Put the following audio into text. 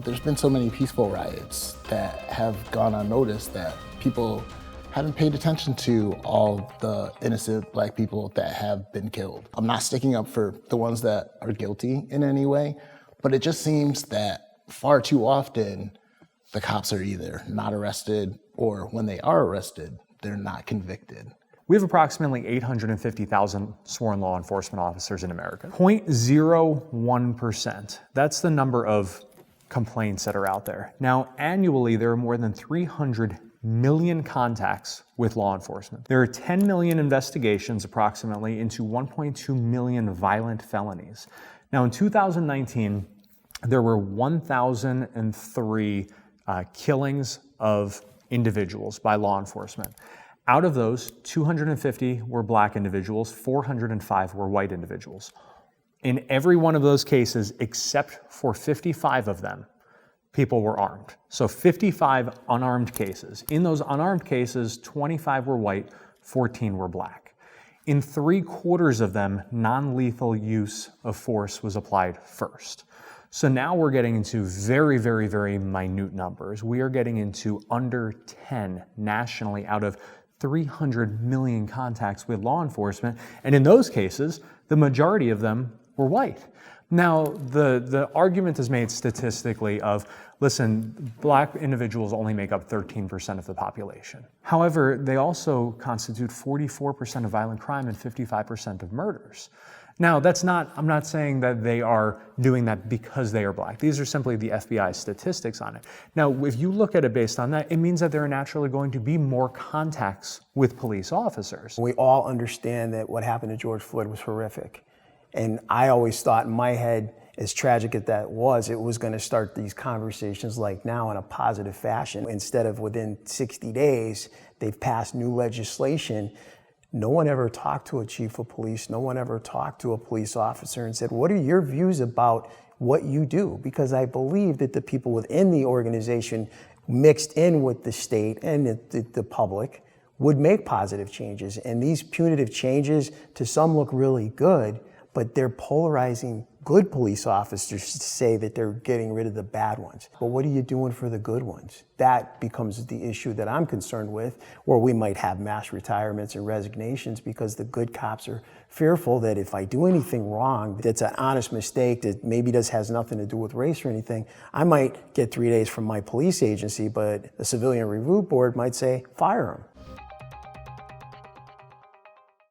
There's been so many peaceful riots that have gone unnoticed that people haven't paid attention to all the innocent Black people that have been killed. I'm not sticking up for the ones that are guilty in any way, but it just seems that far too often the cops are either not arrested or when they are arrested, they're not convicted. We have approximately 850,000 sworn law enforcement officers in America. 0.01%, that's the number of complaints that are out there. Now, annually, there are more than 300 million contacts with law enforcement. There are 10 million investigations approximately into 1.2 million violent felonies. Now, in 2019, there were 1,003 killings of individuals by law enforcement. Out of those, 250 were Black individuals, 405 were white individuals. In every one of those cases, except for 55 of them, people were armed. So 55 unarmed cases. In those unarmed cases, 25 were white, 14 were Black. In 3/4 of them, non-lethal use of force was applied first. So now we're getting into very, very, very minute numbers. We are getting into under 10 nationally out of 300 million contacts with law enforcement. And in those cases, the majority of them were white. Now, the argument is made statistically of, listen, Black individuals only make up 13% of the population. However, they also constitute 44% of violent crime and 55% of murders. Now, I'm not saying that they are doing that because they are Black. These are simply the FBI statistics on it. Now, if you look at it based on that, it means that there are naturally going to be more contacts with police officers. We all understand that what happened to George Floyd was horrific. And I always thought in my head, as tragic as that was, it was going to start these conversations like now in a positive fashion. Instead of within 60 days, they've passed new legislation. No one ever talked to a chief of police. No one ever talked to a police officer and said, what are your views about what you do? Because I believe that the people within the organization mixed in with the state and the public would make positive changes. And these punitive changes to some look really good, but they're polarizing good police officers to say that they're getting rid of the bad ones. But what are you doing for the good ones? That becomes the issue that I'm concerned with, where we might have mass retirements and resignations because the good cops are fearful that if I do anything wrong, that's an honest mistake that maybe has nothing to do with race or anything, I might get 3 days from my police agency, but the Civilian Review Board might say, fire him.